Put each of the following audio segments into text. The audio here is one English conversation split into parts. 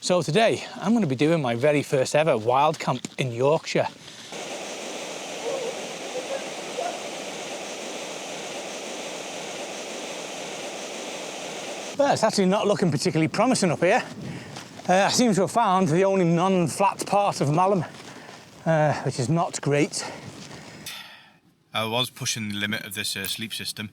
So today I'm going to be doing my very first ever wild camp in Yorkshire. Well, it's actually not looking particularly promising up here. I seem to have found the only non-flat part of Malham, which is not great. I was pushing the limit of this sleep system.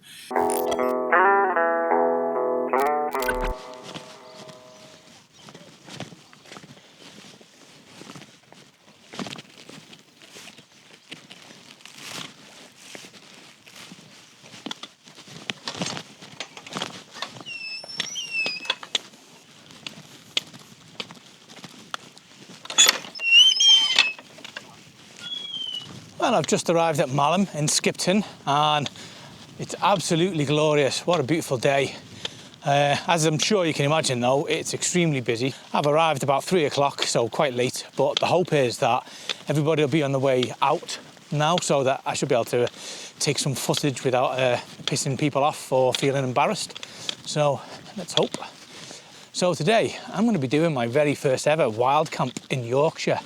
Well, I've just arrived at Malham in Skipton and it's absolutely glorious. What a beautiful day. As I'm sure you can imagine though, it's extremely busy. I've arrived about 3 o'clock, so quite late, but the hope is that everybody will be on the way out now so that I should be able to take some footage without pissing people off or feeling embarrassed. So let's hope. So today I'm going to be doing my very first ever wild camp in Yorkshire.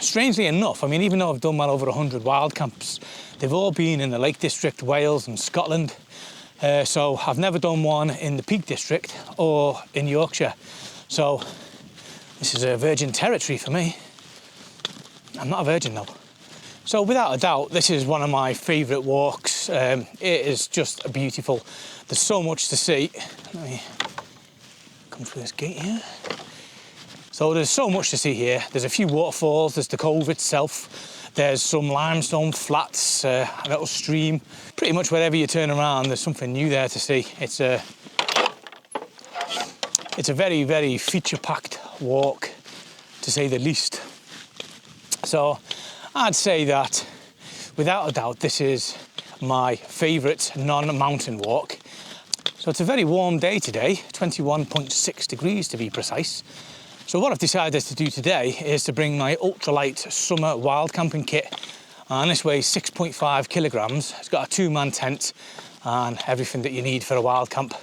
Strangely enough, I mean, even though I've done well over 100 wild camps, they've all been in the Lake District, Wales and Scotland. So I've never done one in the Peak District or in Yorkshire. So this is a virgin territory for me. I'm not a virgin though. So without a doubt, this is one of my favourite walks. It is just beautiful. There's so much to see. Let me come through this gate here. So there's so much to see here. There's a few waterfalls, there's the cove itself, there's some limestone flats, a little stream. Pretty much wherever you turn around, there's something new there to see. It's a very, very feature-packed walk, to say the least. So I'd say that, without a doubt, this is my favourite non-mountain walk. So it's a very warm day today, 21.6 degrees to be precise. So what I've decided to do today is to bring my ultralight summer wild camping kit, and this weighs 6.5 kilograms. It's got a 2-man tent and everything that you need for a wild camp.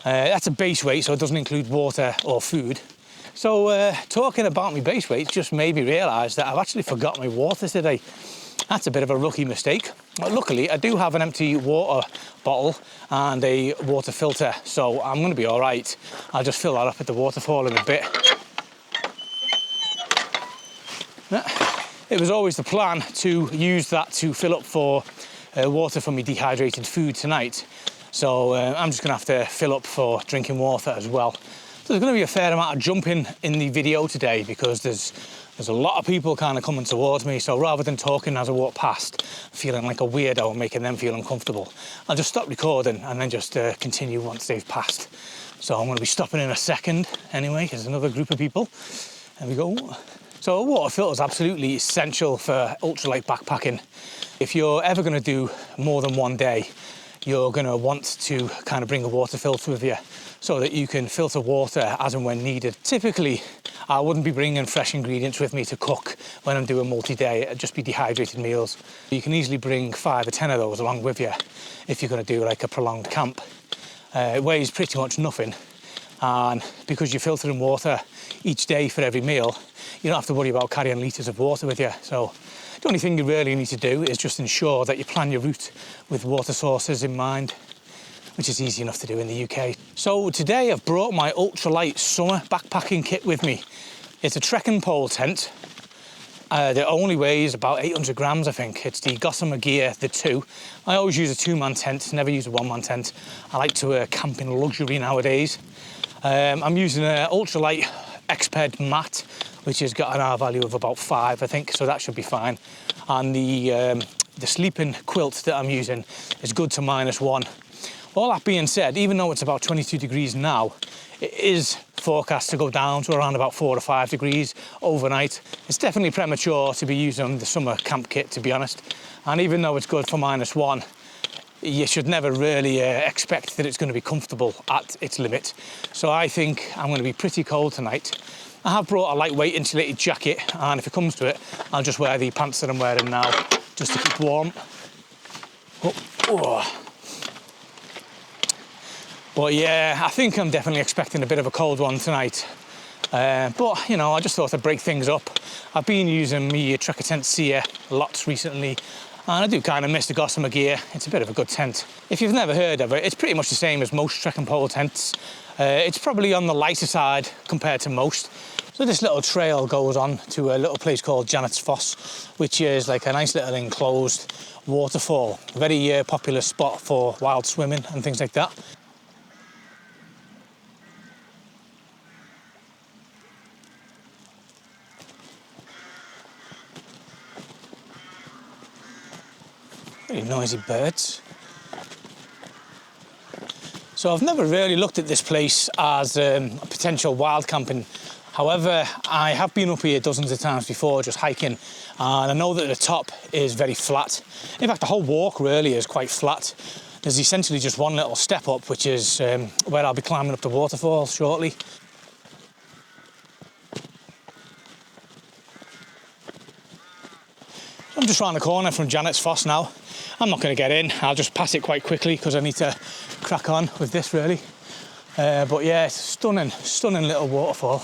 That's a base weight, so it doesn't include water or food. So talking about my base weight just made me realise that I've actually forgot my water today. That's a bit of a rookie mistake. But luckily, I do have an empty water bottle and a water filter, so I'm going to be all right. I'll just fill that up at the waterfall in a bit. It was always the plan to use that to fill up for water for my dehydrated food tonight. So I'm just going to have to fill up for drinking water as well. So there's going to be a fair amount of jumping in the video today because there's a lot of people kind of coming towards me. So rather than talking as I walk past, feeling like a weirdo and making them feel uncomfortable, I'll just stop recording and then just continue once they've passed. So I'm going to be stopping in a second anyway. There's another group of people. There we go. So a water filter is absolutely essential for ultralight backpacking. If you're ever going to do more than one day, you're going to want to kind of bring a water filter with you so that you can filter water as and when needed. Typically, I wouldn't be bringing fresh ingredients with me to cook when I'm doing multi-day. It'd just be dehydrated meals. You can easily bring 5 or 10 of those along with you if you're going to do like a prolonged camp. It weighs pretty much nothing, and because you're filtering water each day for every meal, you don't have to worry about carrying litres of water with you. So the only thing you really need to do is just ensure that you plan your route with water sources in mind, which is easy enough to do in the UK. So today I've brought my ultralight summer backpacking kit with me. It's a trekking pole tent. It only weighs about 800 grams, I think. It's the Gossamer Gear, the 2. I always use a 2-man tent, never use a 1-man tent. I like to camp in luxury nowadays. I'm using an ultralight Exped mat, which has got an R value of about 5, I think, so that should be fine. And the sleeping quilt that I'm using is good to -1. All that being said, even though it's about 22 degrees now, it is forecast to go down to around about 4 or 5 degrees overnight. It's definitely premature to be using the summer camp kit, to be honest. And even though it's good for -1, you should never really expect that it's going to be comfortable at its limit. So I think I'm going to be pretty cold tonight. I have brought a lightweight insulated jacket, and if it comes to it, I'll just wear the pants that I'm wearing now, just to keep warm. But yeah, I think I'm definitely expecting a bit of a cold one tonight. But, you know, I just thought I'd break things up. I've been using my Trekker tent Seer lots recently, and I do kind of miss the Gossamer gear. It's a bit of a good tent. If you've never heard of it, it's pretty much the same as most trekking pole tents. It's probably on the lighter side compared to most. So this little trail goes on to a little place called Janet's Foss, which is like a nice little enclosed waterfall. A very popular spot for wild swimming and things like that. Very noisy birds. So I've never really looked at this place as a potential wild camping. However, I have been up here dozens of times before just hiking, and I know that the top is very flat. In fact, the whole walk really is quite flat. There's essentially just one little step up, which is where I'll be climbing up the waterfall shortly. I'm just round the corner from Janet's Foss now. I'm not going to get in, I'll just pass it quite quickly because I need to crack on with this really. But yeah, it's a stunning, stunning little waterfall.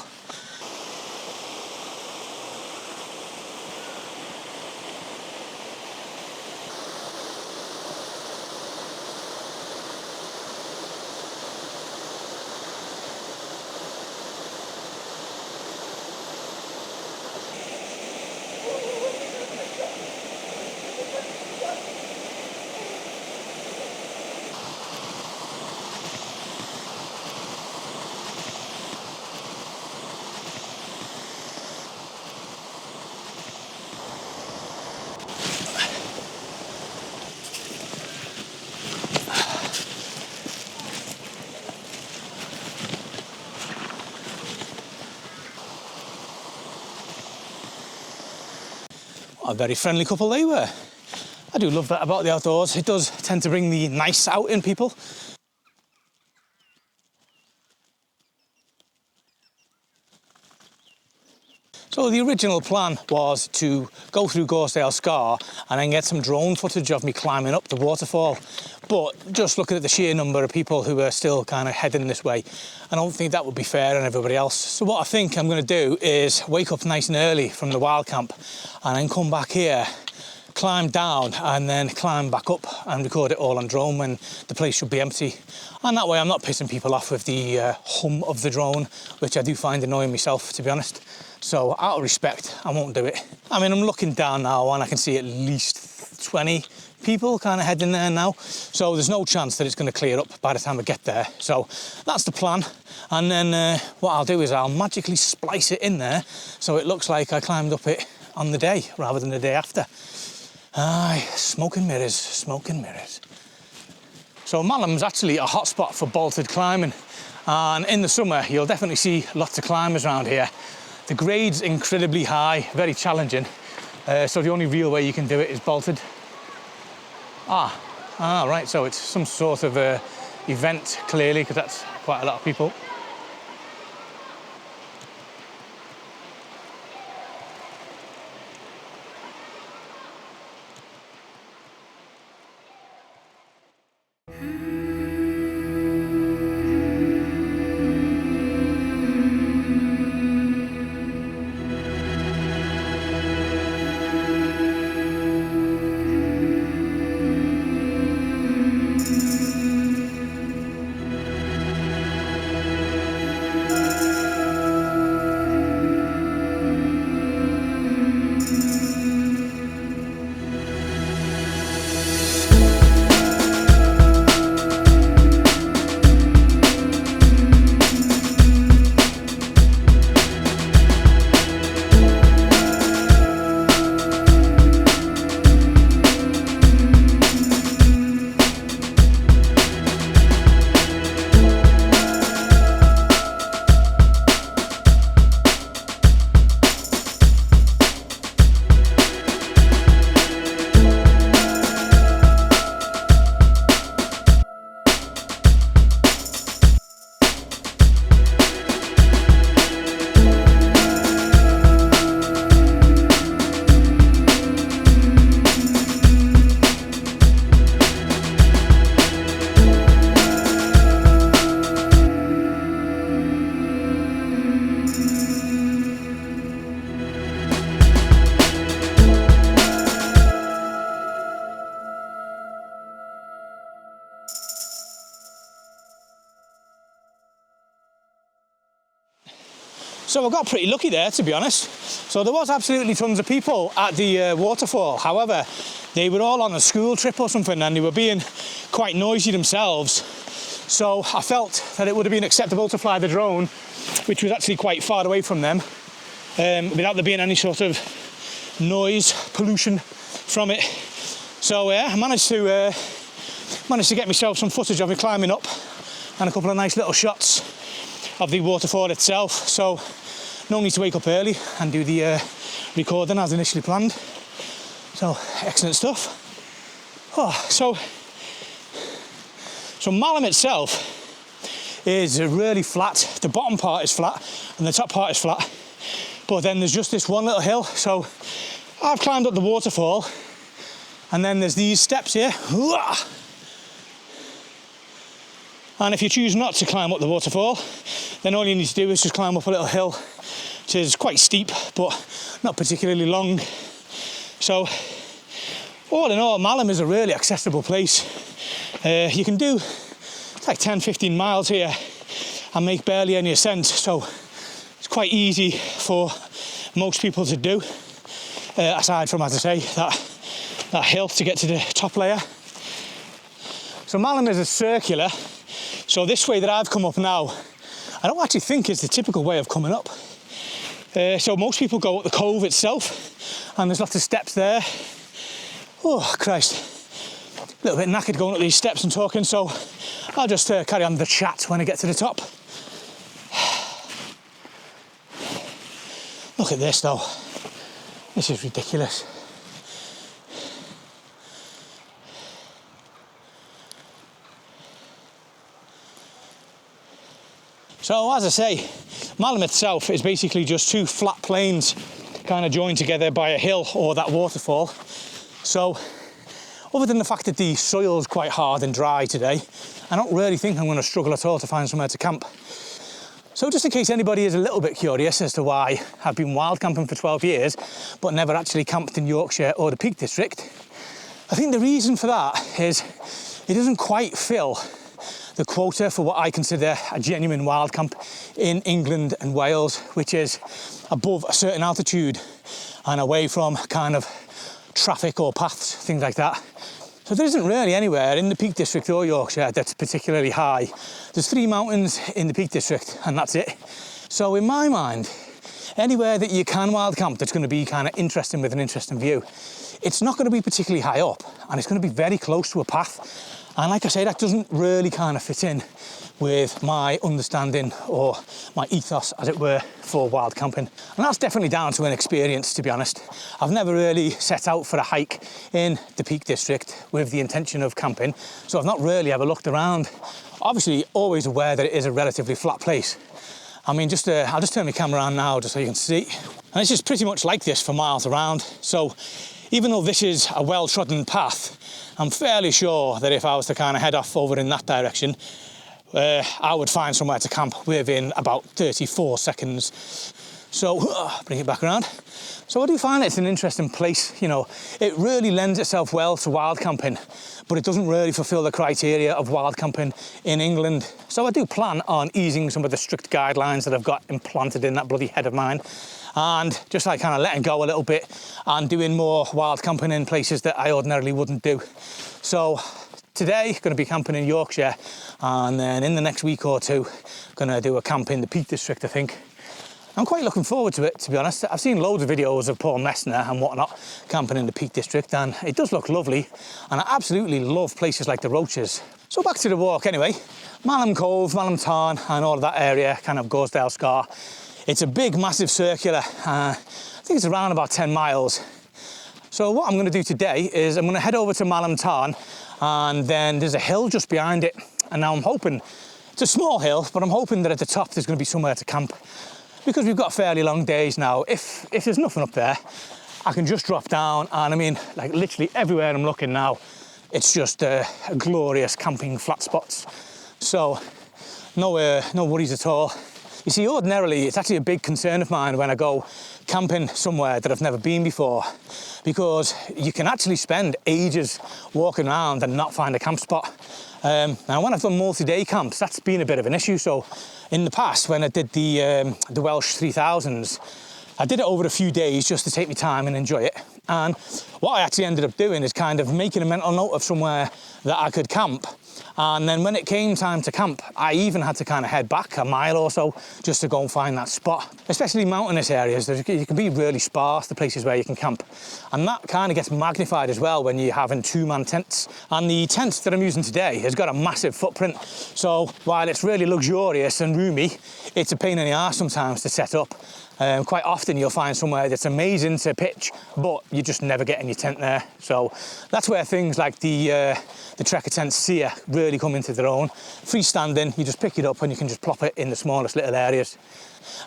What a very friendly couple they were. I do love that about the outdoors. It does tend to bring the nice out in people. So the original plan was to go through Goredale Scar and then get some drone footage of me climbing up the waterfall. But just looking at the sheer number of people who are still kind of heading this way, I don't think that would be fair on everybody else. So what I think I'm going to do is wake up nice and early from the wild camp and then come back here, climb down and then climb back up and record it all on drone when the place should be empty. And that way I'm not pissing people off with the hum of the drone, which I do find annoying myself, to be honest. So out of respect, I won't do it. I mean, I'm looking down now and I can see at least 20 people kind of heading there now. So there's no chance that it's going to clear up by the time I get there. So that's the plan. And then what I'll do is I'll magically splice it in there so it looks like I climbed up it on the day rather than the day after. Aye, smoke and mirrors, smoke and mirrors. So Malham's actually a hot spot for bolted climbing. And in the summer, you'll definitely see lots of climbers around here. The grade's incredibly high, very challenging. So the only real way you can do it is bolted. Right, so it's some sort of event, clearly, because that's quite a lot of people. So I got pretty lucky there, to be honest. So there was absolutely tons of people at the waterfall. However, they were all on a school trip or something, and they were being quite noisy themselves. So I felt that it would have been acceptable to fly the drone, which was actually quite far away from them, without there being any sort of noise pollution from it. So I managed to get myself some footage of me climbing up and a couple of nice little shots of the waterfall itself. So no need to wake up early and do the recording as initially planned. So excellent stuff. So Malham itself is really flat. The bottom part is flat and the top part is flat, but then there's just this one little hill. So I've climbed up the waterfall, and then there's these steps here. And if you choose not to climb up the waterfall, then all you need to do is just climb up a little hill, which is quite steep, but not particularly long. So, all in all, Malham is a really accessible place. You can do like 10-15 miles here and make barely any ascent, so it's quite easy for most people to do, aside from, as I say, that hill to get to the top layer. So Malham is a circular. So this way that I've come up now, I don't actually think is the typical way of coming up. So most people go up the cove itself, and there's lots of steps there. Oh, Christ. A little bit knackered going up these steps and talking, so I'll just carry on the chat when I get to the top. Look at this though. This is ridiculous. So as I say, Malham itself is basically just two flat plains kind of joined together by a hill or that waterfall. So other than the fact that the soil is quite hard and dry today, I don't really think I'm going to struggle at all to find somewhere to camp. So just in case anybody is a little bit curious as to why I've been wild camping for 12 years but never actually camped in Yorkshire or the Peak District, I think the reason for that is it doesn't quite fill the quota for what I consider a genuine wild camp in England and Wales, which is above a certain altitude and away from kind of traffic or paths, things like that. So there isn't really anywhere in the Peak District or Yorkshire that's particularly high. There's 3 mountains in the Peak District and that's it. So in my mind, anywhere that you can wild camp that's going to be kind of interesting with an interesting view, it's not going to be particularly high up and it's going to be very close to a path. And like I say, that doesn't really kind of fit in with my understanding or my ethos, as it were, for wild camping. And that's definitely down to an experience, to be honest. I've never really set out for a hike in the Peak District with the intention of camping, so I've not really ever looked around. Obviously, always aware that it is a relatively flat place. I mean, I'll just turn my camera on now just so you can see. And it's just pretty much like this for miles around. So even though this is a well-trodden path, I'm fairly sure that if I was to kind of head off over in that direction, I would find somewhere to camp within about 34 seconds. So, bring it back around. So I do find it's an interesting place, you know. It really lends itself well to wild camping, but it doesn't really fulfil the criteria of wild camping in England. So I do plan on easing some of the strict guidelines that I've got implanted in that bloody head of mine, and just like kind of letting go a little bit and doing more wild camping in places that I ordinarily wouldn't do. So today, going to be camping in Yorkshire, and then in the next week or two, going to do a camp in the Peak District, I think. I'm quite looking forward to it, to be honest. I've seen loads of videos of Paul Messner and whatnot camping in the Peak District, and it does look lovely, and I absolutely love places like the Roaches. So back to the walk anyway. Malham Cove, Malham Tarn, and all of that area, kind of Goredale Scar. It's a big, massive circular. I think it's around about 10 miles. So what I'm going to do today is I'm going to head over to Malham Tarn, and then there's a hill just behind it. And now I'm hoping, it's a small hill, but I'm hoping that at the top there's going to be somewhere to camp. Because we've got fairly long days now, if there's nothing up there, I can just drop down, and I mean, like literally everywhere I'm looking now, it's just glorious camping flat spots. So no worries at all. You see, ordinarily, it's actually a big concern of mine when I go camping somewhere that I've never been before, because you can actually spend ages walking around and not find a camp spot. Now, when I've done multi-day camps, that's been a bit of an issue. So in the past, when I did the Welsh 3000s, I did it over a few days just to take my time and enjoy it. And what I actually ended up doing is kind of making a mental note of somewhere that I could camp. And then when it came time to camp, I even had to kind of head back a mile or so just to go and find that spot. Especially mountainous areas, you can be really sparse, the places where you can camp. And that kind of gets magnified as well when you're having two-man tents. And the tent that I'm using today has got a massive footprint. So while it's really luxurious and roomy, it's a pain in the arse sometimes to set up. Quite often you'll find somewhere that's amazing to pitch, but you're just never getting your tent there. So that's where things like the Trekker tents here really come into their own. Freestanding, you just pick it up and you can just plop it in the smallest little areas.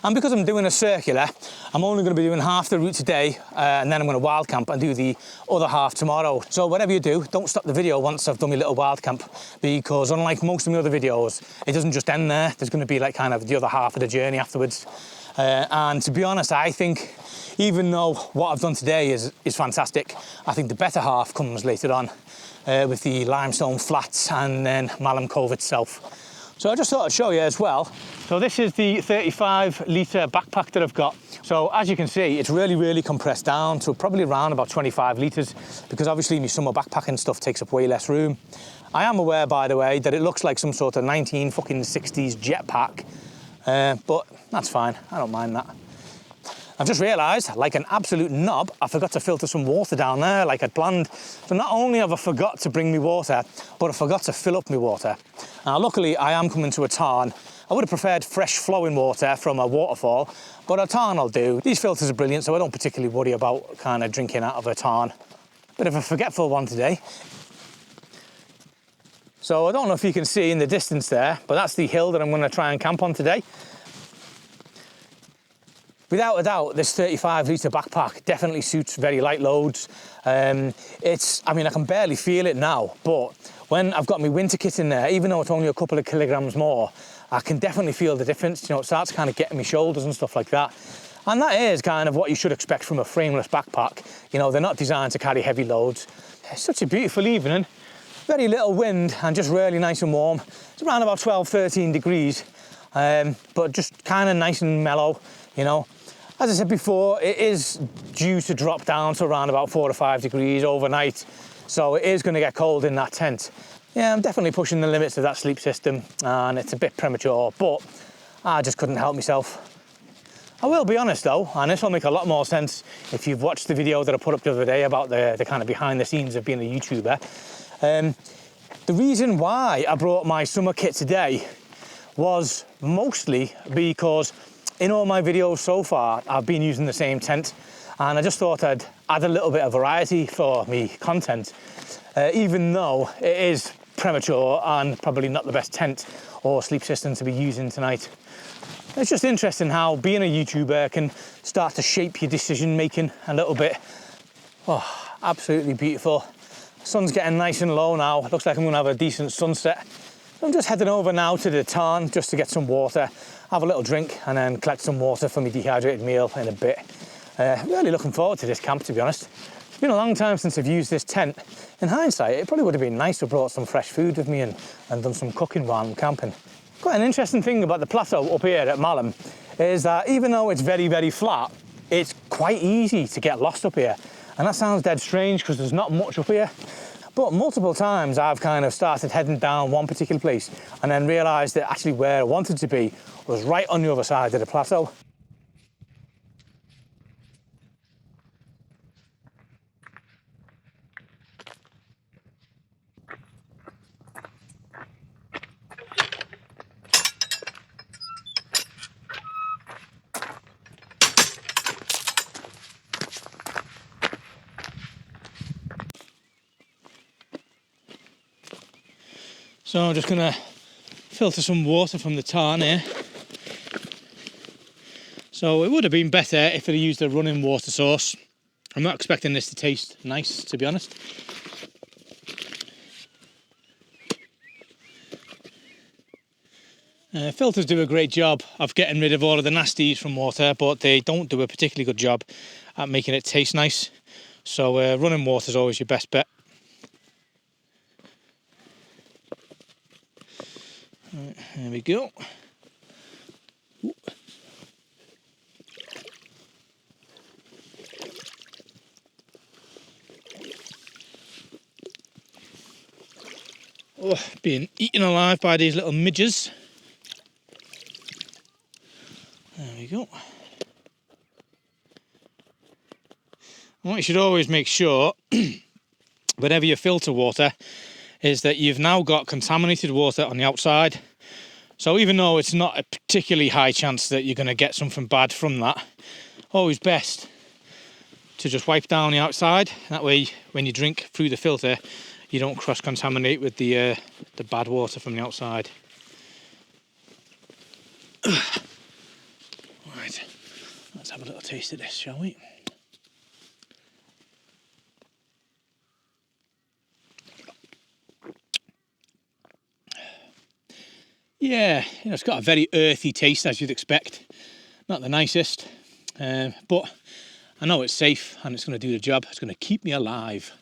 And because I'm doing a circular, I'm only going to be doing half the route today, and then I'm going to wild camp and do the other half tomorrow. So whatever you do, don't stop the video once I've done my little wild camp, because unlike most of my other videos, it doesn't just end there. There's going to be like kind of the other half of the journey afterwards. And to be honest, I think even though what I've done today is fantastic, I think the better half comes later on with the limestone flats and then Malham Cove itself. So I just thought I'd show you as well. So this is the 35-litre backpack that I've got. So as you can see, it's really compressed down to probably around about 25 litres, because obviously my summer backpacking stuff takes up way less room. I am aware, by the way, that it looks like some sort of 1960s jetpack. But that's fine, I don't mind that. I've just realised, like an absolute knob, I forgot to filter some water down there like I'd planned. So not only have I forgot to bring me water, but I forgot to fill up my water. Now luckily I am coming to a tarn. I would have preferred fresh flowing water from a waterfall, but a tarn will do. These filters are brilliant, so I don't particularly worry about kind of drinking out of a tarn. Bit of a forgetful one today. So I don't know if you can see in the distance there, but that's the hill that I'm going to try and camp on today. Without a doubt, this 35-litre backpack definitely suits very light loads. I mean, I can barely feel it now, but when I've got my winter kit in there, even though it's only a couple of kilograms more, I can definitely feel the difference. You know, it starts kind of getting my shoulders and stuff like that. And that is kind of what you should expect from a frameless backpack. You know, they're not designed to carry heavy loads. It's such a beautiful evening. Very little wind and just really nice and warm. It's around about 12, 13 degrees, but just kind of nice and mellow, you know. As I said before, it is due to drop down to around about 4 to 5 degrees overnight, so it is going to get cold in that tent. Yeah, I'm definitely pushing the limits of that sleep system, and it's a bit premature, but I just couldn't help myself. I will be honest though, and this will make a lot more sense if you've watched the video that I put up the other day about the kind of behind the scenes of being a YouTuber. The reason why I brought my summer kit today was mostly because in all my videos so far, I've been using the same tent, and I just thought I'd add a little bit of variety for me content, even though it is premature and probably not the best tent or sleep system to be using tonight. It's just interesting how being a YouTuber can start to shape your decision making a little bit. Oh, absolutely beautiful. Sun's getting nice and low now. Looks like I'm going to have a decent sunset. I'm just heading over now to the Tarn just to get some water, have a little drink, and then collect some water for my dehydrated meal in a bit. Really looking forward to this camp, to be honest. It's been a long time since I've used this tent. In hindsight, it probably would have been nice to have brought some fresh food with me and done some cooking while I'm camping. Quite an interesting thing about the plateau up here at Malham is that even though it's very flat, it's quite easy to get lost up here. And that sounds dead strange because there's not much up here. But multiple times I've kind of started heading down one particular place and then realised that actually where I wanted to be was right on the other side of the plateau. So I'm just gonna filter some water from the Tarn here. So it would have been better if I'd used a running water source. I'm not expecting this to taste nice, to be honest. Filters do a great job of getting rid of all of the nasties from water, but they don't do a particularly good job at making it taste nice. So running water is always your best bet. Right, there we go. Ooh. Oh, being eaten alive by these little midges. There we go. What you should always make sure, whenever you filter water, is that you've now got contaminated water on the outside. So even though it's not a particularly high chance that you're going to get something bad from that, always best to just wipe down the outside. That way, when you drink through the filter, you don't cross-contaminate with the bad water from the outside. Right, let's have a little taste of this, shall we? Yeah, it's got a very earthy taste, as you'd expect. Not the nicest, but I know it's safe and it's going to do the job. It's going to keep me alive.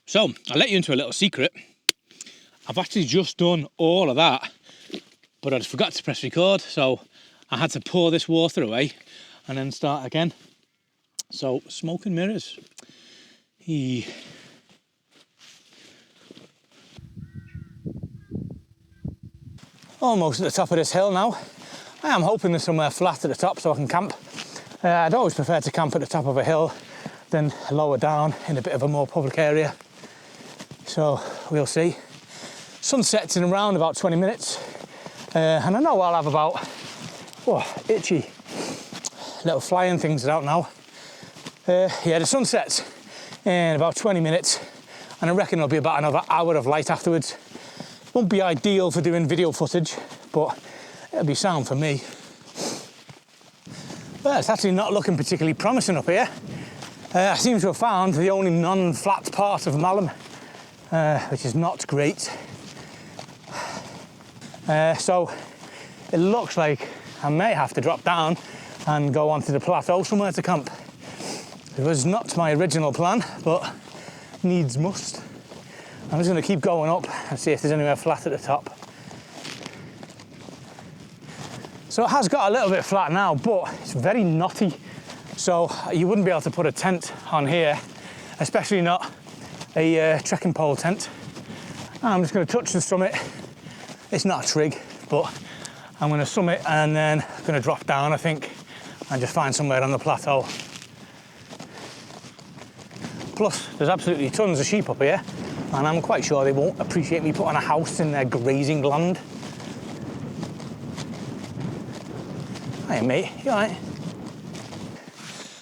So, I'll let you into a little secret. I've actually just done all of that, but I just forgot to press record, so I had to pour this water away and then start again. So, smoke and mirrors. Almost at the top of this hill now. I am hoping there's somewhere flat at the top so I can camp. I'd always prefer to camp at the top of a hill than lower down in a bit of a more public area. So we'll see. Sunset's in around about 20 minutes. And I know I'll have about, itchy little flying things out now. Yeah, the sunset's in about 20 minutes. And I reckon it'll be about another hour of light afterwards. Won't be ideal for doing video footage, but it'll be sound for me. Well, it's actually not looking particularly promising up here. I seem to have found the only non-flat part of Malham, which is not great. So it looks like I may have to drop down and go onto the plateau somewhere to camp. It was not my original plan, but needs must. I'm just going to keep going up and see if there's anywhere flat at the top. So it has got a little bit flat now, but it's very knotty. So you wouldn't be able to put a tent on here, especially not a trekking pole tent. I'm just going to touch the summit. It's not a trig, but I'm going to summit and then going to drop down, I think, and just find somewhere on the plateau. Plus, there's absolutely tons of sheep up here, and I'm quite sure they won't appreciate me putting a house in their grazing land. Hiya, mate, you all right?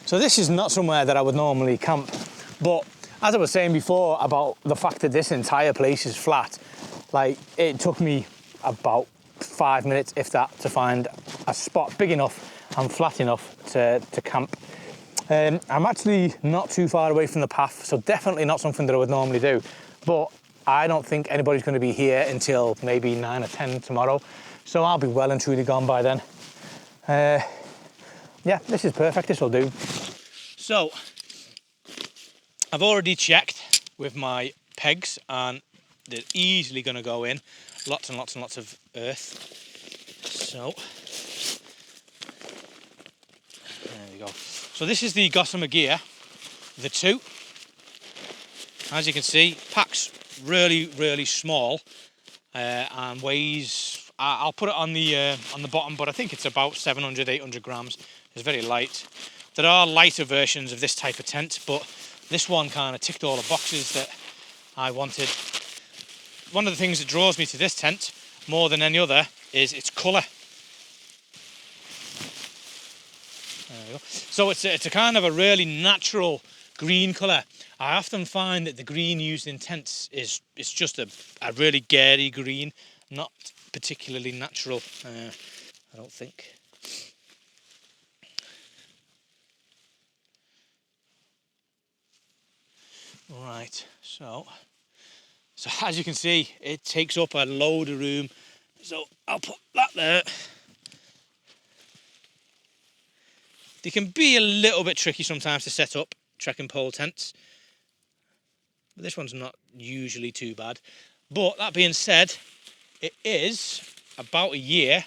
So this is not somewhere that I would normally camp, but as I was saying before about the fact that this entire place is flat, like it took me about 5 minutes, if that, to find a spot big enough and flat enough to camp. I'm actually not too far away from the path, so definitely not something that I would normally do. But I don't think anybody's going to be here until maybe 9 or 10 tomorrow, so I'll be well and truly gone by then. Yeah, this is perfect, this will do. So, I've already checked with my pegs and they're easily going to go in. Lots and lots and lots of earth. So, there we go. So this is the Gossamer gear, the 2. As you can see, pack's really, really small and weighs, I'll put it on the bottom, but I think it's about 700, 800 grams. It's very light. There are lighter versions of this type of tent, but this one kind of ticked all the boxes that I wanted. One of the things that draws me to this tent more than any other is its colour. There we go. So it's a kind of a really natural green colour. I often find that the green used in tents is just a really gary green, not particularly natural, I don't think. Right, so as you can see, it takes up a load of room. So I'll put that there. They can be a little bit tricky sometimes to set up trekking pole tents. but this one's not usually too bad. But that being said, it is about a year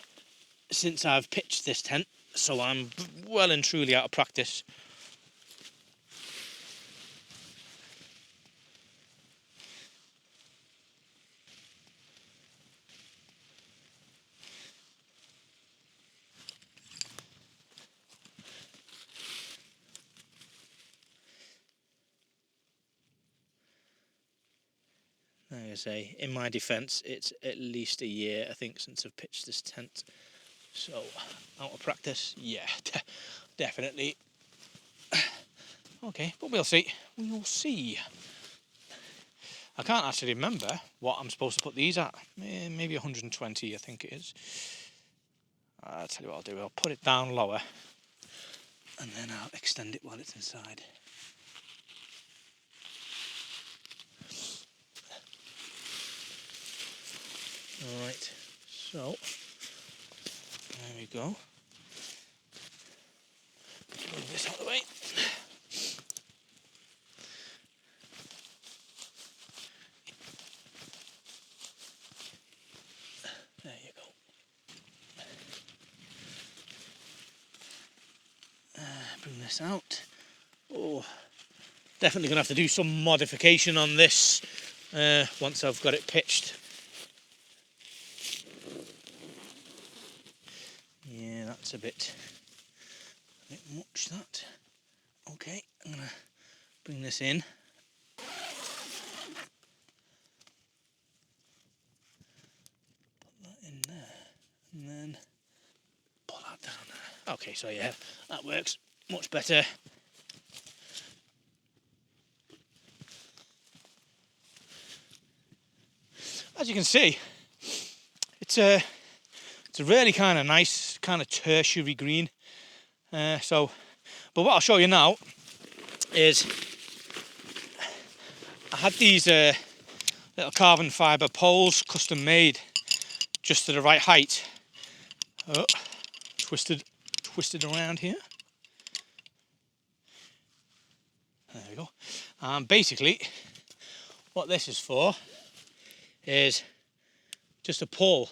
since I've pitched this tent, so I'm well and truly out of practice. Like I say, in my defence, it's at least a year, I think, since I've pitched this tent. So, out of practice, yeah, definitely. Okay, but we'll see. We'll see. I can't actually remember what I'm supposed to put these at. Maybe 120, I think it is. I'll tell you what I'll do. I'll put it down lower, and then I'll extend it while it's inside. Alright, so there we go. Move this out of the way. There you go. Bring this out. Oh, definitely going to have to do some modification on this once I've got it pitched. Yeah, that's a bit much, that. Okay, I'm going to bring this in. Put that in there, and then pull that down there. Okay, so yeah, that works much better. As you can see, it's a really kind of nice, kind of tertiary green. But what I'll show you now is I had these little carbon fibre poles custom made just to the right height. Oh, twisted around here. There we go. Basically, what this is for is just to pull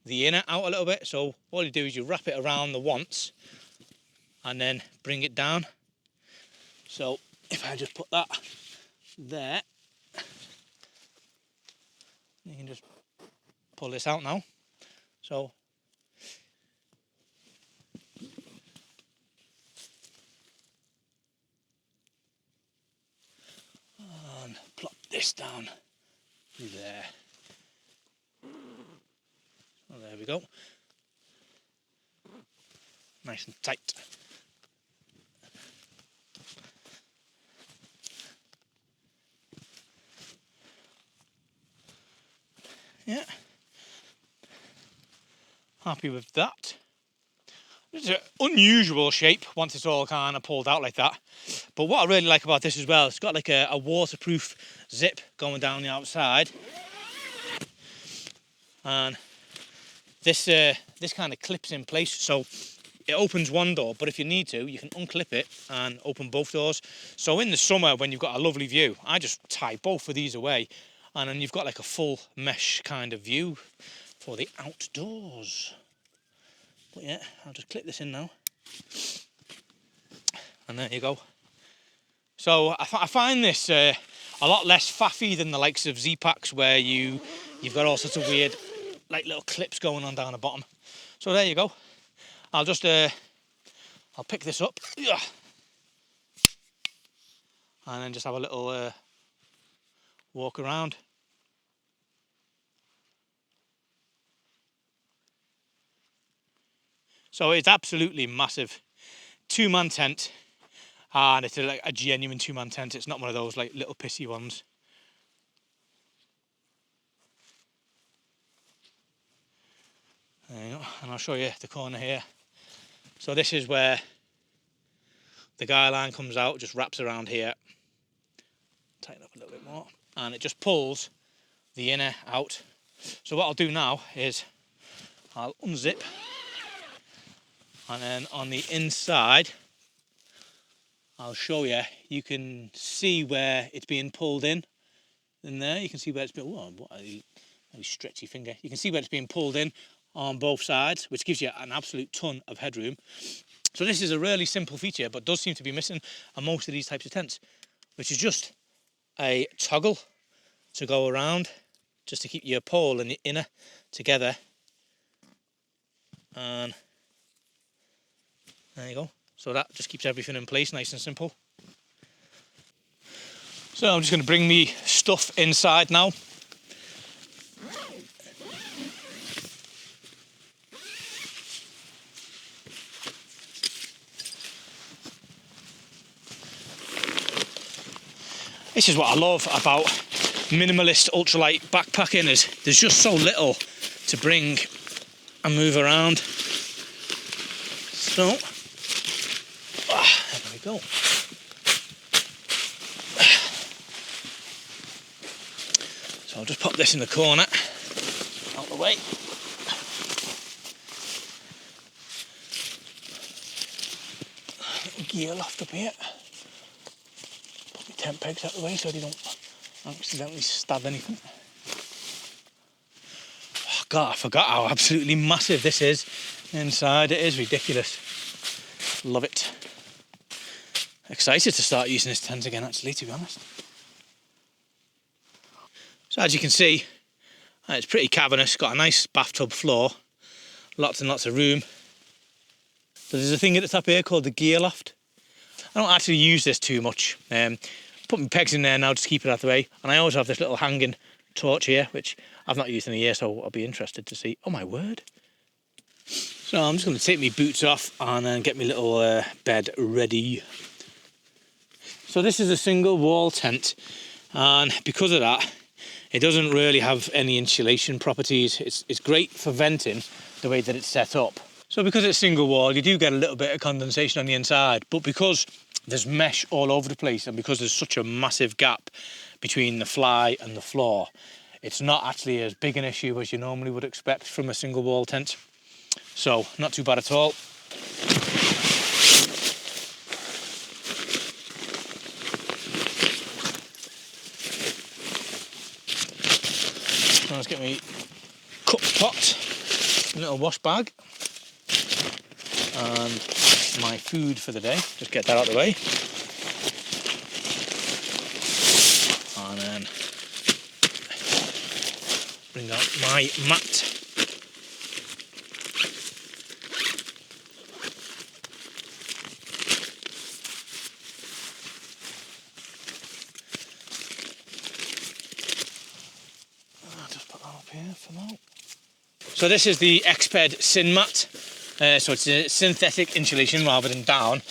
the inner out a little bit. So all you do is you wrap it around the once and then bring it down. So if I just put that there, you can just pull this out now. So and plop this down there. Well, there we go. Nice and tight. Yeah. Happy with that. It's an unusual shape once it's all kind of pulled out like that. But what I really like about this as well, it's got like a waterproof zip going down the outside. And this kind of clips in place, so it opens one door, but if you need to, you can unclip it and open both doors. So in the summer, when you've got a lovely view, I just tie both of these away, and then you've got like a full mesh kind of view for the outdoors. But yeah, I'll just clip this in now. And there you go. So I find this a lot less faffy than the likes of Z-Packs, where you've got all sorts of weird like little clips going on down the bottom. So there you go. I'll just I'll pick this up and then just have a little walk around. So it's absolutely massive. 2-man tent, and it's like a genuine 2-man tent. It's not one of those like little pissy ones. There you go. And I'll show you the corner here. So this is where the guy line comes out, just wraps around here. Tighten up a little bit more, and it just pulls the inner out. So what I'll do now is I'll unzip, and then on the inside I'll show you. You can see where it's being pulled in. in there. You can see where it's been, oh, what a stretchy finger. You can see where it's being pulled in on both sides, which gives you an absolute ton of headroom. So this is a really simple feature, but does seem to be missing on most of these types of tents, which is just a toggle to go around, just to keep your pole and the inner together. And there you go. So that just keeps everything in place, nice and simple. So I'm just going to bring me stuff inside now. This is what I love about minimalist ultralight backpacking, is there's just so little to bring and move around. So, there we go. So I'll just pop this in the corner, out the way. Little gear loft up here. Put my tent pegs out the way so they don't accidentally stab anything. Oh God, I forgot how absolutely massive this is inside. It is ridiculous. Love it. Excited to start using this tent again, actually, to be honest. So as you can see, it's pretty cavernous, got a nice bathtub floor, lots and lots of room. So there's a thing at the top here called the gear loft. I don't actually use this too much. Put my pegs in there now, just keep it out of the way. And I always have this little hanging torch here, which I've not used in a year, so I'll be interested to see. Oh my word. So I'm just going to take my boots off and then get my little bed ready. So this is a single wall tent, and because of that, it doesn't really have any insulation properties. It's great for venting the way that it's set up. So because it's single wall, you do get a little bit of condensation on the inside, but because there's mesh all over the place and because there's such a massive gap between the fly and the floor, it's not actually as big an issue as you normally would expect from a single wall tent. So not too bad at all. So let's get me cook pot, a little wash bag, and my food for the day. Just get that out of the way. And then bring out my mat. I'll just put that up here for now. So this is the Exped Sin Mat. So it's a synthetic insulation rather than down.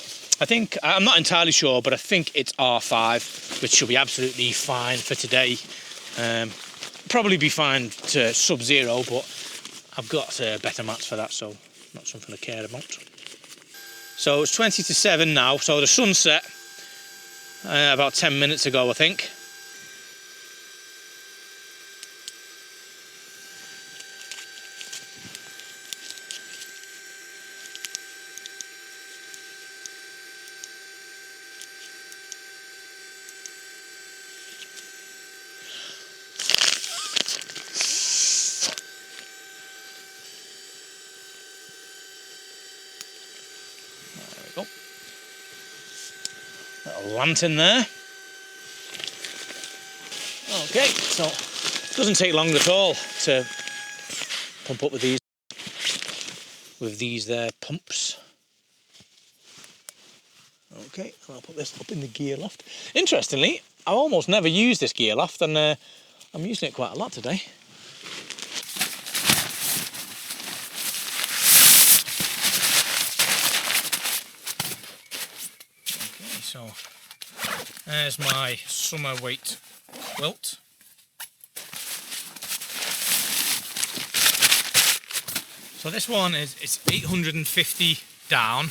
I'm not entirely sure, but I think it's R5, which should be absolutely fine for today. Probably be fine to sub-zero, but I've got better mats for that, so not something I care about. So it's 20 to 7 now, so the sun set about 10 minutes ago, I think. Little lantern there. Okay, so it doesn't take long at all to pump up with these there pumps. Okay, I'll put this up in the gear loft. Interestingly, I almost never use this gear loft, and I'm using it quite a lot today. So there's my summer weight quilt. So this one it's 850 down,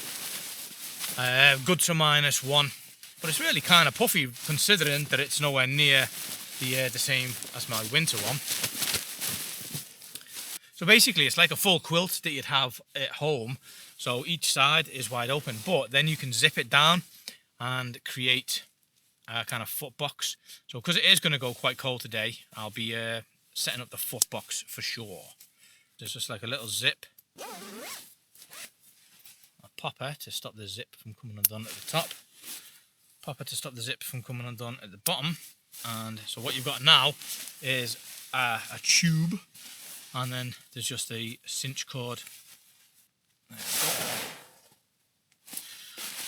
good to -1, but it's really kind of puffy considering that it's nowhere near the same as my winter one. So basically it's like a full quilt that you'd have at home, so each side is wide open, but then you can zip it down and create kind of foot box. So because it is going to go quite cold today, I'll be setting up the foot box for sure. There's just like a little zip, a popper to stop the zip from coming undone at the top, popper to stop the zip from coming undone at the bottom. And so what you've got now is a tube, and then there's just a cinch cord. There we go.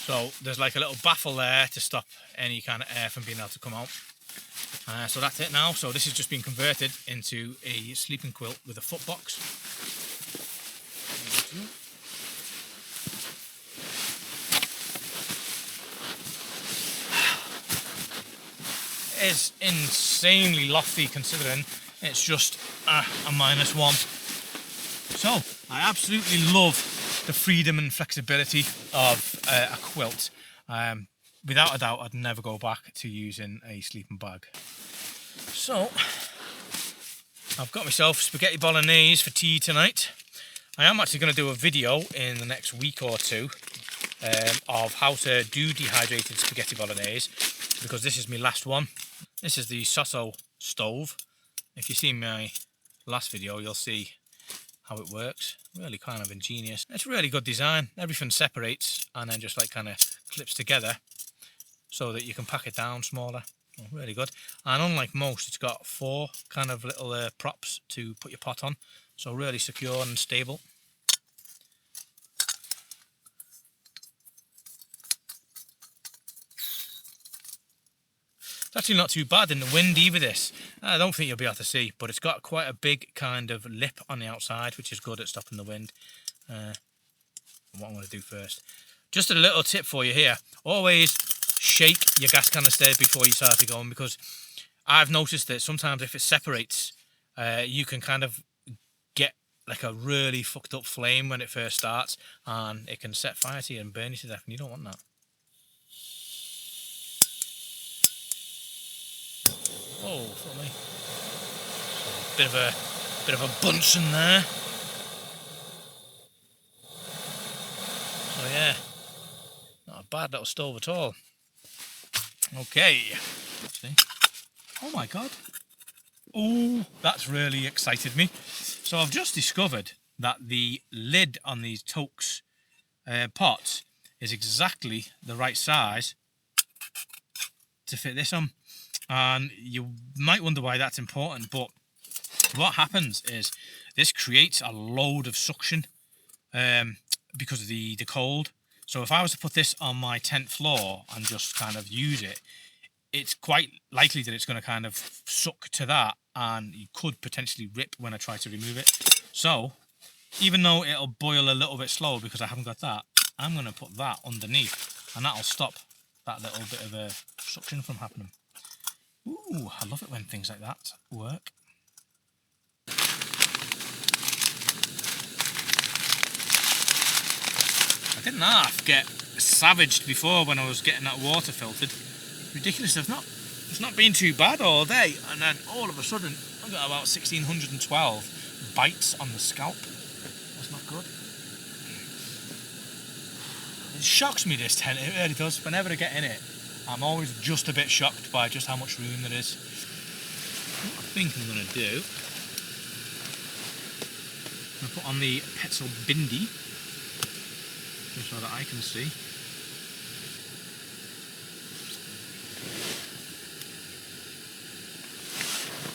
So there's like a little baffle there to stop any kind of air from being able to come out. So that's it now. So this has just been converted into a sleeping quilt with a foot box. It is insanely lofty considering it's just a -1. So I absolutely love the freedom and flexibility of a quilt. Without a doubt, I'd never go back to using a sleeping bag. So I've got myself spaghetti bolognese for tea tonight. I am actually going to do a video in the next week or two of how to do dehydrated spaghetti bolognese, because this is my last one. This is the Sosso stove. If you've seen my last video, you'll see how it works. Really kind of ingenious. It's a really good design. Everything separates and then just like kind of clips together so that you can pack it down smaller. Oh, really good. And unlike most, it's got 4 kind of little props to put your pot on, so really secure and stable. It's actually not too bad in the wind either, this. I don't think you'll be able to see, but it's got quite a big kind of lip on the outside, which is good at stopping the wind. What I'm going to do first. Just a little tip for you here. Always shake your gas canister before you start it going, because I've noticed that sometimes if it separates, you can kind of get like a really fucked up flame when it first starts, and it can set fire to you and burn you to death, and you don't want that. Oh, for me. Bit of a bunsen there. So yeah, not a bad little stove at all. Okay. Let's see. Oh my god. Oh, that's really excited me. So I've just discovered that the lid on these Tokes pots is exactly the right size to fit this on. And you might wonder why that's important, but what happens is this creates a load of suction because of the cold. So if I was to put this on my tent floor and just kind of use it, it's quite likely that it's going to kind of suck to that, and you could potentially rip when I try to remove it. So even though it'll boil a little bit slow because I haven't got that, I'm going to put that underneath, and that'll stop that little bit of a suction from happening. Ooh, I love it when things like that work. I didn't half get savaged before when I was getting that water filtered. Ridiculous. It's not been too bad all day, and then all of a sudden I've got about 1612 bites on the scalp. That's not good. It shocks me, this tent, it really does. Whenever I get in it, I'm always just a bit shocked by just how much room there is. What I think I'm going to do, I'm going to put on the Petzl Bindi, just so that I can see.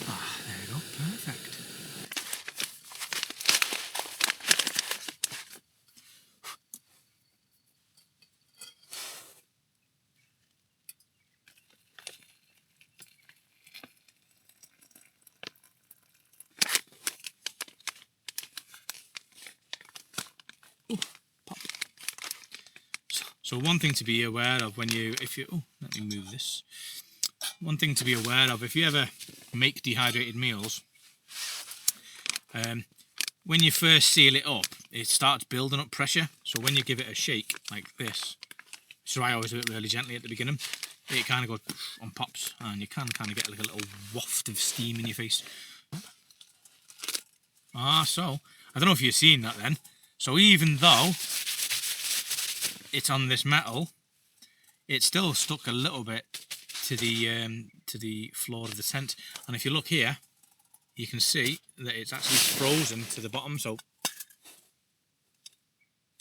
Ah, there we go, perfect. So one thing to be aware of when you, let me move this. One thing to be aware of if you ever make dehydrated meals, when you first seal it up, it starts building up pressure. So when you give it a shake like this, so I always do it really gently at the beginning, it kind of goes and pops, and you can kind of get like a little waft of steam in your face. So I don't know if you've seen that then. So even though it's on this metal, it's still stuck a little bit to the floor of the tent. And if you look here, you can see that it's actually frozen to the bottom. So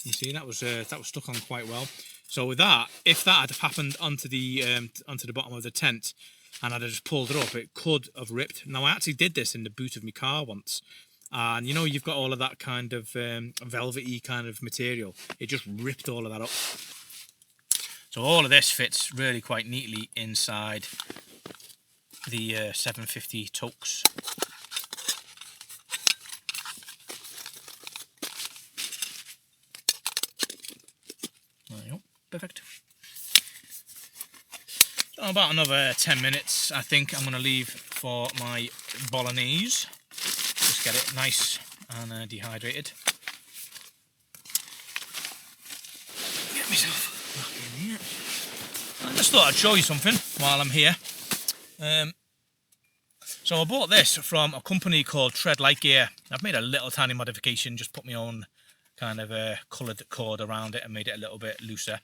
you see that was stuck on quite well. So with that, if that had happened onto the bottom of the tent, and I'd have just pulled it up, it could have ripped. Now I actually did this in the boot of my car once, and you know you've got all of that kind of velvety kind of material. It just ripped all of that up. So all of this fits really quite neatly inside the 750 toques. There you go, perfect. So about another 10 minutes, I think I'm going to leave for my bolognese. Just get it nice and dehydrated. Get myself back in here. I just thought I'd show you something while I'm here. So I bought this from a company called Tread Light Gear. I've made a little tiny modification, just put my own kind of coloured cord around it and made it a little bit looser.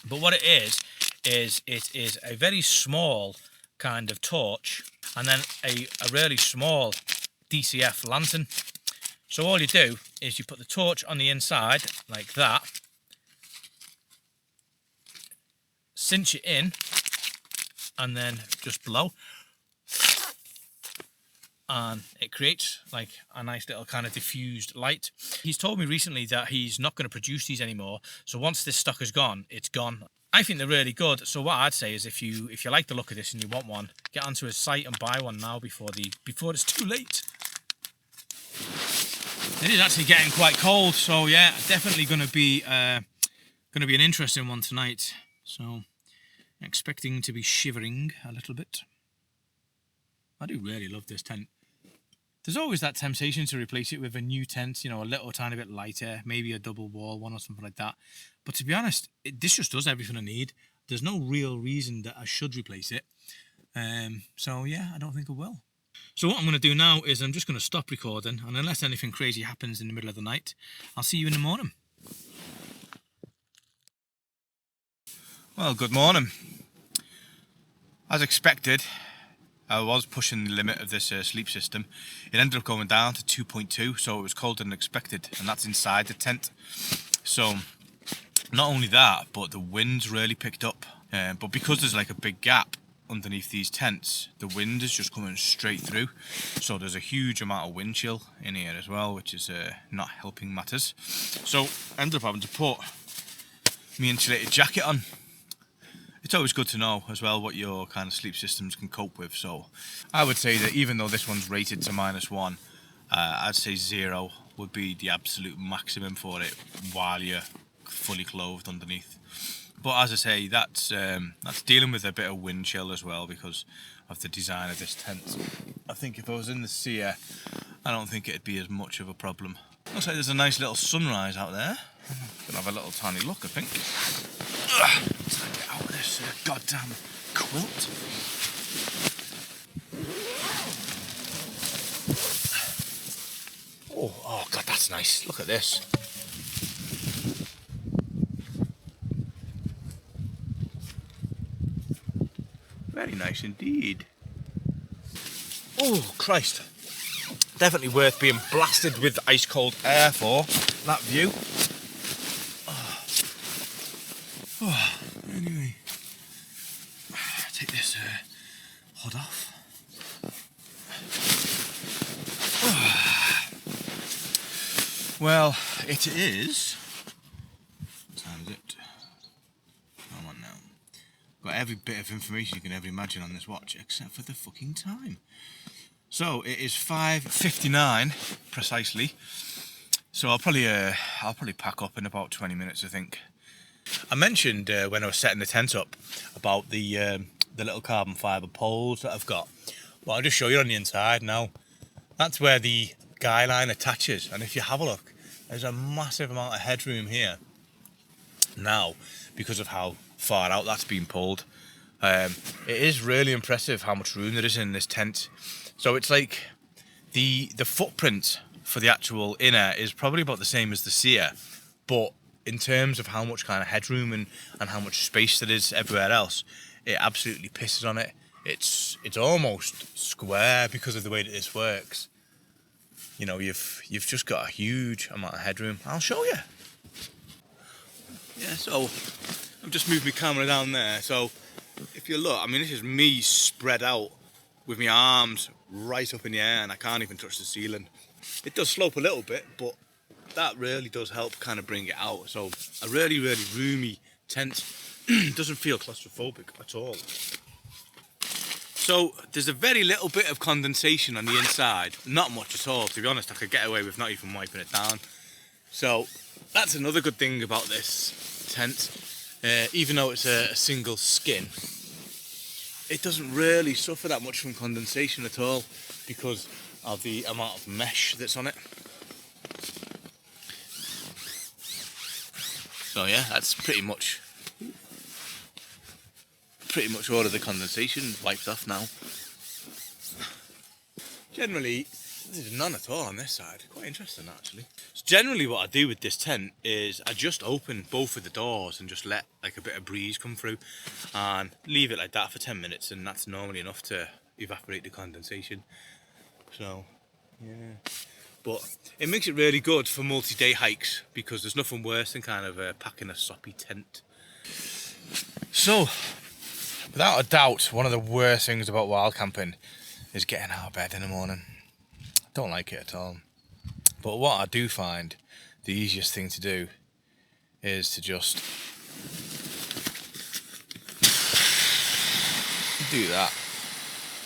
But what it is it is a very small kind of torch and then a really small DCF lantern. So all you do is you put the torch on the inside like that, cinch it in, and then just blow, and it creates like a nice little kind of diffused light. He's told me recently that he's not going to produce these anymore, so once this stock is gone, it's gone. I think they're really good, so what I'd say is if you like the look of this and you want one, get onto his site and buy one now before it's too late. It is actually getting quite cold, so yeah, definitely going to be an interesting one tonight. So expecting to be shivering a little bit. I do really love this tent. There's always that temptation to replace it with a new tent, you know, a little tiny bit lighter, maybe a double wall one or something like that. But to be honest, this just does everything I need. There's no real reason that I should replace it. So yeah, I don't think I will. So what I'm going to do now is I'm just going to stop recording, and unless anything crazy happens in the middle of the night, I'll see you in the morning. Well, good morning. As expected, I was pushing the limit of this sleep system. It ended up going down to 2.2, so it was colder than expected, and that's inside the tent. So not only that, but the wind's really picked up. But because there's like a big gap underneath these tents, the wind is just coming straight through. So there's a huge amount of wind chill in here as well, which is not helping matters. So I ended up having to put my insulated jacket on. It's always good to know as well what your kind of sleep systems can cope with. So I would say that even though this one's rated to -1, I'd say 0 would be the absolute maximum for it while you're fully clothed underneath. But as I say, that's dealing with a bit of wind chill as well because of the design of this tent. I think if I was in the sea, I don't think it'd be as much of a problem. Looks like there's a nice little sunrise out there. Gonna have a little tiny look, I think. Let's get out of this goddamn quilt. Oh god, that's nice. Look at this. Very nice indeed. Oh Christ. Definitely worth being blasted with ice cold air for that view. Anyway, take this hood off. Well, it is. What time is it? Come on now. Got every bit of information you can ever imagine on this watch, except for the fucking time. So it is 5:59 precisely. So I'll probably pack up in about 20 minutes, I think. I mentioned when I was setting the tent up about the little carbon fibre poles that I've got. Well, I'll just show you on the inside now. That's where the guy line attaches, and if you have a look, there's a massive amount of headroom here now because of how far out that's been pulled. It is really impressive how much room there is in this tent. So it's like the footprint for the actual inner is probably about the same as the sear, but in terms of how much kind of headroom and how much space there is everywhere else, it absolutely pisses on it. It's almost square because of the way that this works. You know, you've just got a huge amount of headroom. I'll show you. Yeah, so I've just moved my camera down there. So if you look, I mean, this is me spread out with my arms right up in the air, and I can't even touch the ceiling. It does slope a little bit, but that really does help kind of bring it out. So a really, really roomy tent. Doesn't feel claustrophobic at all. So there's a very little bit of condensation on the inside, not much at all. To be honest, I could get away with not even wiping it down. So that's another good thing about this tent. Even though it's a single skin, it doesn't really suffer that much from condensation at all because of the amount of mesh that's on it. So yeah, that's pretty much all of the condensation wiped off now. Generally, there's none at all on this side. Quite interesting, actually. So generally what I do with this tent is I just open both of the doors and just let like a bit of breeze come through and leave it like that for 10 minutes, and that's normally enough to evaporate the condensation. So yeah, but it makes it really good for multi-day hikes because there's nothing worse than kind of packing a soppy tent. So without a doubt, one of the worst things about wild camping is getting out of bed in the morning. Don't like it at all. But what I do find the easiest thing to do is to just do that.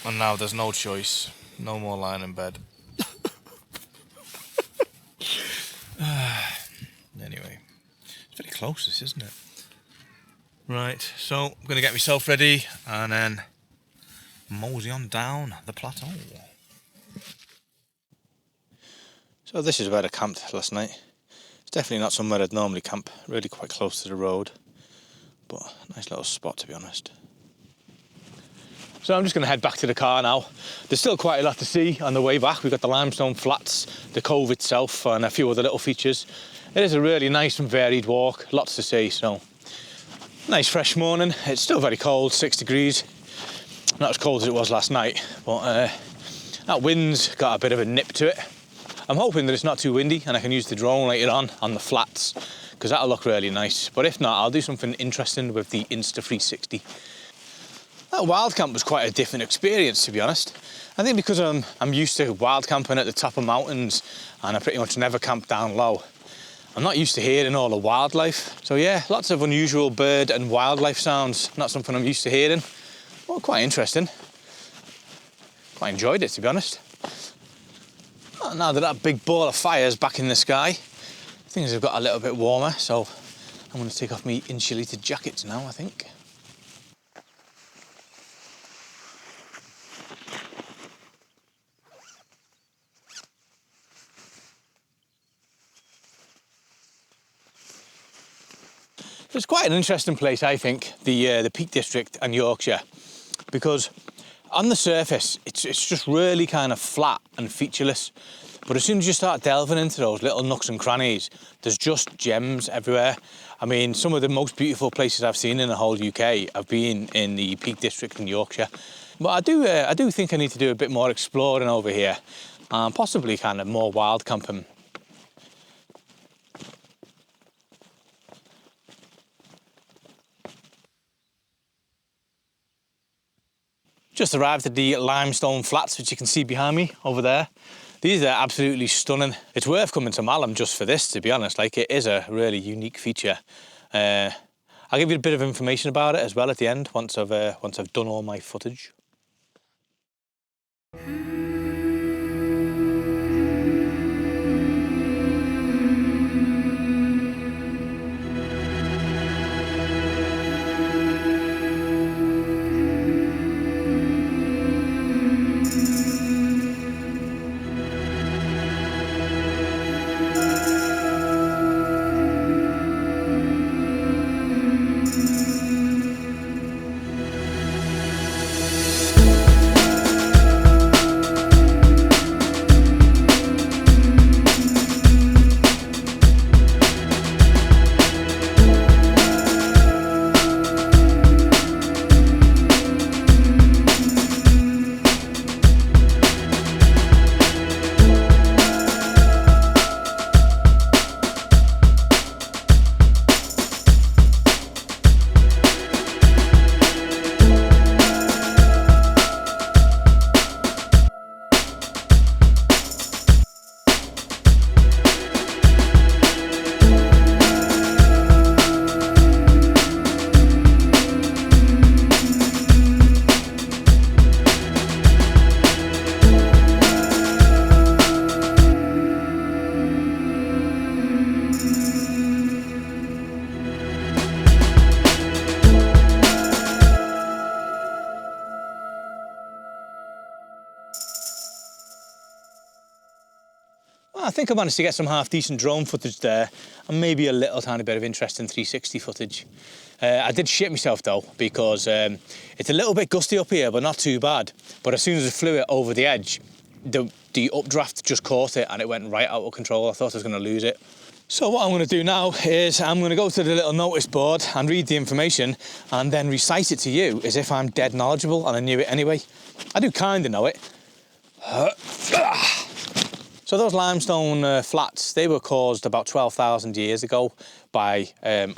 And now there's no choice. No more lying in bed. Anyway, it's very close, this, isn't it? Right, so I'm going to get myself ready and then mosey on down the plateau. So this is where I camped last night. It's definitely not somewhere I'd normally camp, really quite close to the road, but nice little spot to be honest. So I'm just going to head back to the car now. There's still quite a lot to see on the way back. We've got the limestone flats, the cove itself and a few other little features. It is a really nice and varied walk, lots to see, so nice fresh morning. It's still very cold, 6 degrees. Not as cold as it was last night, but that wind's got a bit of a nip to it. I'm hoping that it's not too windy and I can use the drone later on the flats because that'll look really nice. But if not, I'll do something interesting with the Insta360. That wild camp was quite a different experience, to be honest. I think because I'm used to wild camping at the top of mountains and I pretty much never camp down low. I'm not used to hearing all the wildlife. So yeah, lots of unusual bird and wildlife sounds. Not something I'm used to hearing. Well, quite interesting. Quite enjoyed it, to be honest. Well, now that big ball of fire is back in the sky, things have got a little bit warmer, so I'm going to take off my insulated jackets now, I think. It's quite an interesting place, I think, the Peak District and Yorkshire, because on the surface it's just really kind of flat and featureless, but as soon as you start delving into those little nooks and crannies, there's just gems everywhere. I mean, some of the most beautiful places I've seen in the whole UK have been in the Peak District in Yorkshire. But I do think I need to do a bit more exploring over here, and possibly kind of more wild camping. Just arrived at the limestone flats, which you can see behind me over there. These are absolutely stunning. It's worth coming to Malham just for this, to be honest. Like, it is a really unique feature. I'll give you a bit of information about it as well at the end once I've done all my footage. think I managed to get some half-decent drone footage there and maybe a little tiny bit of interesting 360 footage. I did shit myself though, because it's a little bit gusty up here, but not too bad. But as soon as I flew it over the edge, the updraft just caught it and it went right out of control. I thought I was going to lose it. So what I'm going to do now is I'm going to go to the little notice board and read the information and then recite it to you as if I'm dead knowledgeable and I knew it anyway. I do kind of know it. So those limestone flats, they were caused about 12,000 years ago by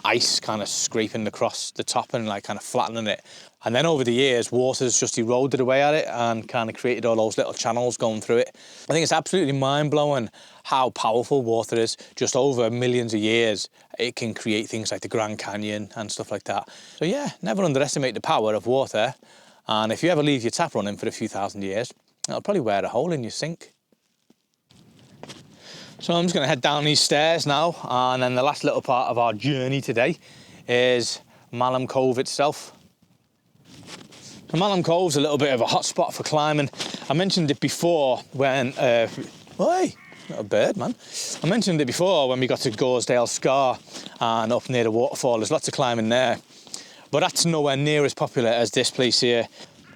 ice kind of scraping across the top and like kind of flattening it. And then over the years, water's just eroded away at it and kind of created all those little channels going through it. I think it's absolutely mind-blowing how powerful water is. Just over millions of years, it can create things like the Grand Canyon and stuff like that. So yeah, never underestimate the power of water. And if you ever leave your tap running for a few thousand years, it'll probably wear a hole in your sink. So I'm just going to head down these stairs now, and then the last little part of our journey today is Malham Cove itself. And Malham Cove's a little bit of a hot spot for climbing. I mentioned it before when... Oi! Not a bird, man. I mentioned it before when we got to Goredale Scar and up near the waterfall. There's lots of climbing there. But that's nowhere near as popular as this place here.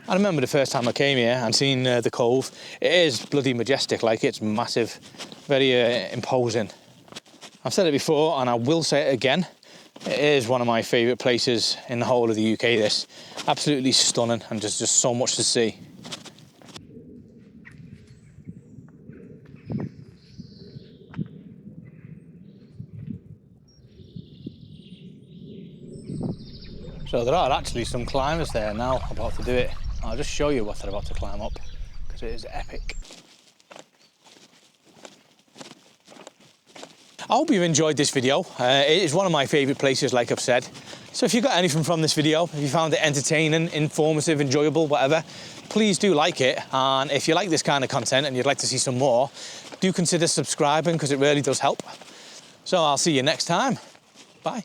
I remember the first time I came here and seen the cove. It is bloody majestic, like it's massive, very imposing. I've said it before and I will say it again. It is one of my favourite places in the whole of the UK, this. Absolutely stunning and there's just so much to see. So there are actually some climbers there now about to do it. I'll just show you what they're about to climb up, because it is epic. I hope you've enjoyed this video. It is one of my favourite places, like I've said. So if you got anything from this video, if you found it entertaining, informative, enjoyable, whatever, please do like it. And if you like this kind of content and you'd like to see some more, do consider subscribing, because it really does help. So I'll see you next time. Bye.